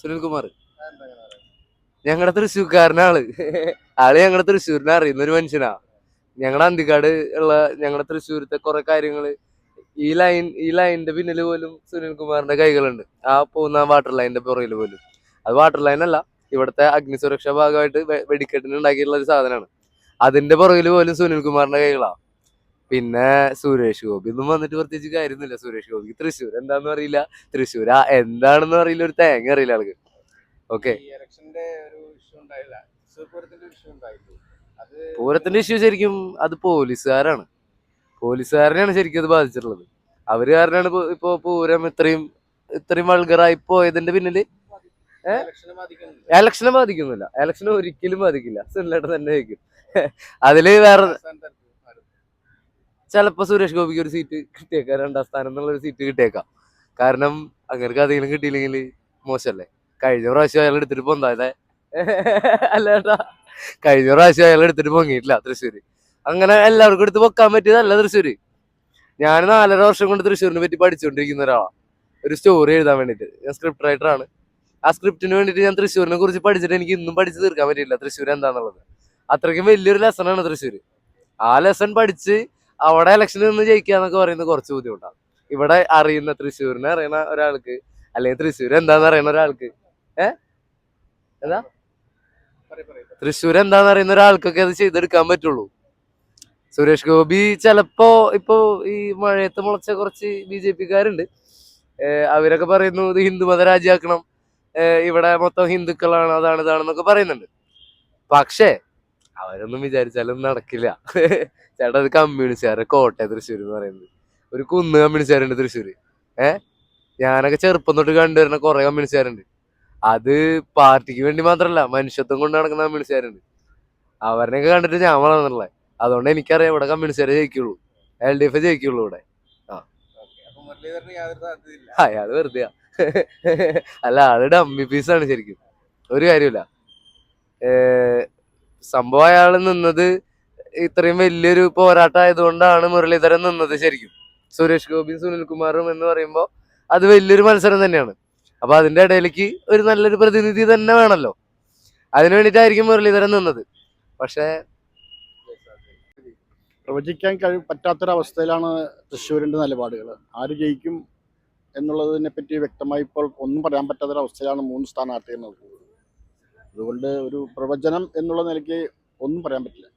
സുനിൽകുമാർ ഞങ്ങളുടെ തൃശ്ശൂർക്കാരനാള്. ആള് ഞങ്ങളുടെ തൃശ്ശൂരിനെ അറിയുന്ന ഒരു മനുഷ്യനാ. ഞങ്ങളുടെ അന്തിക്കാട് ഉള്ള ഞങ്ങളുടെ തൃശ്ശൂരത്തെ കുറെ കാര്യങ്ങള് ഈ ലൈനിന്റെ പിന്നില് പോലും സുനിൽകുമാറിന്റെ കൈകളുണ്ട്. ആ പോകുന്ന വാട്ടർ ലൈനിന്റെ പുറകില് പോലും. അത് വാട്ടർ ലൈൻ അല്ല, ഇവിടുത്തെ അഗ്നിസുരക്ഷാ ഭാഗമായിട്ട് വെടിക്കെട്ടിന് ഉണ്ടാക്കിയിട്ടുള്ള ഒരു സാധനമാണ്. അതിന്റെ പുറകില് പോലും സുനിൽകുമാറിന്റെ കൈകളാ. പിന്നെ സുരേഷ് ഗോപി ഒന്നും വന്നിട്ട് പ്രത്യേകിച്ച് കാര്യമൊന്നുമില്ല. സുരേഷ് ഗോപിക്ക് തൃശ്ശൂർ എന്താന്ന് അറിയില്ല, തൃശ്ശൂർ എന്താണെന്ന് അറിയില്ല, ഒരു തേങ്ങ അറിയില്ല ആൾക്ക്. ഓക്കെ, പൂരത്തിന്റെ ഇഷ്യൂ ശരിക്കും അത് പോലീസുകാരാണ്. പോലീസുകാരനെയാണ് ശരിക്കും അത് ബാധിച്ചിട്ടുള്ളത്. അവര് കാരണമാണ് ഇപ്പൊ പൂരം ഇത്രയും ഇത്രയും വൾഗറായി പോയതിന്റെ പിന്നില്. എലക്ഷനെ ബാധിക്കുന്നില്ല, എലക്ഷനെ ഒരിക്കലും ബാധിക്കില്ല. സുനിലേട്ടൻ തന്നെ ജയിക്കും. അതില് വേറെ ചിലപ്പോ സുരേഷ് ഗോപിക്ക് ഒരു സീറ്റ് കിട്ടിയേക്കാം, 2ാം സ്ഥാനം എന്നുള്ള ഒരു സീറ്റ് കിട്ടിയേക്കാം. കാരണം അങ്ങനെ അധികം കിട്ടിയില്ലെങ്കിൽ മോശമല്ലേ. കഴിഞ്ഞ പ്രാവശ്യം അയാൾ എടുത്തിട്ട് പൊന്താതെ അല്ലേട്ടാ, കഴിഞ്ഞ പ്രാവശ്യം അയാൾ എടുത്തിട്ട് പൊങ്ങിയിട്ടില്ല തൃശ്ശൂര്. അങ്ങനെ എല്ലാവർക്കും എടുത്ത് പൊക്കാൻ പറ്റിയതല്ല തൃശ്ശൂര്. ഞാൻ 4.5 വർഷം കൊണ്ട് തൃശ്ശൂരിനെ പറ്റി പഠിച്ചുകൊണ്ടിരിക്കുന്ന ഒരാളാണ്, ഒരു സ്റ്റോറി എഴുതാൻ വേണ്ടിട്ട്. ഞാൻ സ്ക്രിപ്റ്റ് റൈറ്ററാണ്. ആ സ്ക്രിപ്റ്റിന് വേണ്ടിട്ട് ഞാൻ തൃശ്ശൂരിനെ കുറിച്ച് പഠിച്ചിട്ട് എനിക്ക് ഇന്നും പഠിച്ചു തീർക്കാൻ പറ്റില്ല തൃശ്ശൂർ എന്താന്നുള്ളത്. അത്രയ്ക്കും വലിയൊരു ലെസണാണ് തൃശ്ശൂര്. ആ ലെസൺ പഠിച്ച് അവിടെ ഇലക്ഷനിൽ നിന്ന് ജയിക്കുക എന്നൊക്കെ പറയുന്നത് കുറച്ച് ബുദ്ധിമുട്ടാണ്. ഇവിടെ അറിയുന്ന തൃശ്ശൂരിനെ അറിയുന്ന ഒരാൾക്ക്, അല്ലെങ്കിൽ തൃശ്ശൂർ എന്താന്ന് അറിയുന്ന ഒരാൾക്ക്, എന്താ തൃശ്ശൂർ എന്താന്ന് അറിയുന്ന ഒരാൾക്കൊക്കെ അത് ചെയ്തെടുക്കാൻ പറ്റുള്ളൂ. സുരേഷ് ഗോപി ചിലപ്പോ ഇപ്പൊ ഈ മഴയത്ത് മുളച്ച കുറച്ച് BJP-ക്കാരുണ്ട്. അവരൊക്കെ പറയുന്നു ഇത് ഹിന്ദുമത രാജ്യമാക്കണം, ഇവിടെ മൊത്തം ഹിന്ദുക്കളാണ്, അതാണ് ഇതാണെന്നൊക്കെ പറയുന്നുണ്ട്. പക്ഷേ അവരൊന്നും വിചാരിച്ചാലും നടക്കില്ല. ചേട്ടാ, അത് കമ്മ്യൂണിസ്റ്റുകാരുടെ കോട്ടയം തൃശ്ശൂർ എന്ന് പറയുന്നത്. ഒരു കുന്ന് കമ്മ്യൂണിസ്റ്റുകാരുണ്ട് തൃശ്ശൂര്. ഞാനൊക്കെ ചെറുപ്പം തൊട്ട് കണ്ടുവരുന്ന കുറെ കമ്മ്യൂണിസ്റ്റുകാരുണ്ട്. അത് പാർട്ടിക്ക് വേണ്ടി മാത്രല്ല, മനുഷ്യത്വം കൊണ്ട് നടക്കുന്ന കമ്മ്യൂണിസ്റ്റുകാരുണ്ട്. അവരെയൊക്കെ കണ്ടിട്ട് ഞാൻ വളർന്നിട്ടുള്ളത്. അതുകൊണ്ട് എനിക്കറിയാം ഇവിടെ കമ്മ്യൂണിസ്റ്റുകാരെ ജയിക്കുള്ളൂ, LDF ജയിക്കുള്ളൂ ഇവിടെ. അയാള് വെറുതെയാ. അല്ല, ആള് ഡമ്മി പീസാണ് ശരിക്കും, ഒരു കാര്യമില്ല. സംഭവം അയാള് നിന്നത് ഇത്രയും വലിയൊരു പോരാട്ടം ആയതുകൊണ്ടാണ് മുരളീധരൻ നിന്നത് ശരിക്കും. സുരേഷ് ഗോപിയും സുനിൽകുമാറും എന്ന് പറയുമ്പോൾ അത് വലിയൊരു മത്സരം തന്നെയാണ്. അപ്പൊ അതിന്റെ ഇടയിലേക്ക് ഒരു നല്ലൊരു പ്രതിനിധി തന്നെ വേണമല്ലോ. അതിനു വേണ്ടിയിട്ടായിരിക്കും മുരളീധരൻ നിന്നത്. പക്ഷെ പ്രവചിക്കാൻ പറ്റാത്തൊരവസ്ഥയിലാണ് തൃശ്ശൂരിൻ്റെ നിലപാടുകൾ. ആര് ജയിക്കും എന്നുള്ളതിനെ പറ്റി വ്യക്തമായി ഇപ്പോൾ ഒന്നും പറയാൻ പറ്റാത്തൊരവസ്ഥയിലാണ് 3 സ്ഥാനാർത്ഥികൾ നിൽക്കുന്നത്. അതുകൊണ്ട് ഒരു പ്രവചനം എന്നുള്ള നിലയ്ക്ക് ഒന്നും പറയാൻ പറ്റില്ല.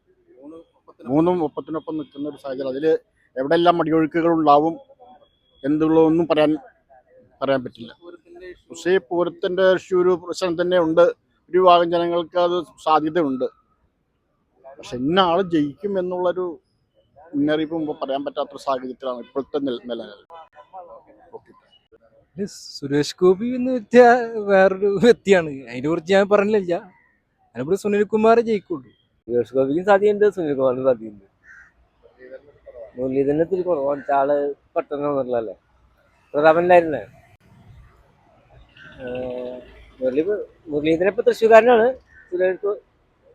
3ഉം ഒപ്പത്തിനൊപ്പം നിൽക്കുന്ന ഒരു സാഹചര്യം, അതിൽ എവിടെയെല്ലാം മടിയൊഴുക്കുകൾ ഉണ്ടാവും എന്നുള്ളതൊന്നും പറയാൻ പറ്റില്ല. പക്ഷേ പൂരത്തിൻ്റെ ഒരു പ്രശ്നം തന്നെ ഉണ്ട്. ഒരു വിഭാഗം ജനങ്ങൾക്ക് അത് സാധ്യതയുണ്ട്. പക്ഷെ ഇന്ന ആൾ ജയിക്കും എന്നുള്ളൊരു മുന്നറിയിപ്പ് മുമ്പ് പറയാൻ പറ്റാത്തൊരു സാഹചര്യത്തിലാണ് ഇപ്പോഴത്തെ നിലനിൽ. സുരേഷ് ഗോപി എന്ന് വേറൊരു വ്യക്തിയാണ്, അതിനെ കുറിച്ച് ഞാൻ പറഞ്ഞില്ല. അതിനിവിടെ സുനിൽകുമാർ ജയിക്കുള്ളൂ. സുരേഷ് ഗോപിക്കും സാധ്യതയുണ്ട്, സുനിൽകുമാറിനും സാധ്യതയുണ്ട്. മുരളീധരനെ ഇത്തിരി കുറവാണ്, ആള് പെട്ടെന്ന് വന്നിട്ടുള്ളല്ലേ. പ്രതാപനിലായിരുന്നേ. മുരളീധരൻ ഇപ്പൊ തൃശ്ശൂർക്കാരനാണ്.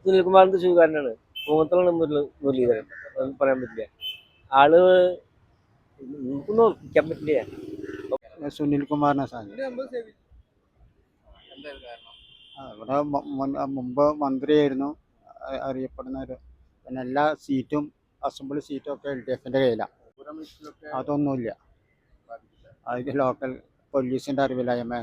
സുനിൽകുമാറിന് തൃശ്ശൂർക്കാരനാണ്. മൂന്നത്തോളം മുരളീധരൻ, അതൊന്നും പറയാൻ പറ്റില്ല. ആള് നമുക്കൊന്നും ഉറപ്പിക്കാൻ പറ്റില്ല. സുനിൽകുമാറിനെ സാധ്യത. ഇവിടെ മുമ്പ് മന്ത്രിയായിരുന്നു, അറിയപ്പെടുന്ന ഒരു. പിന്നെ എല്ലാ സീറ്റും അസംബ്ലി സീറ്റും ഒക്കെ LDF-ന്റെ കയ്യിലാണ്. അതൊന്നുമില്ല, അതിൽ ലോക്കൽ പോലീസിന്റെ അറിവില്ലായ്മ.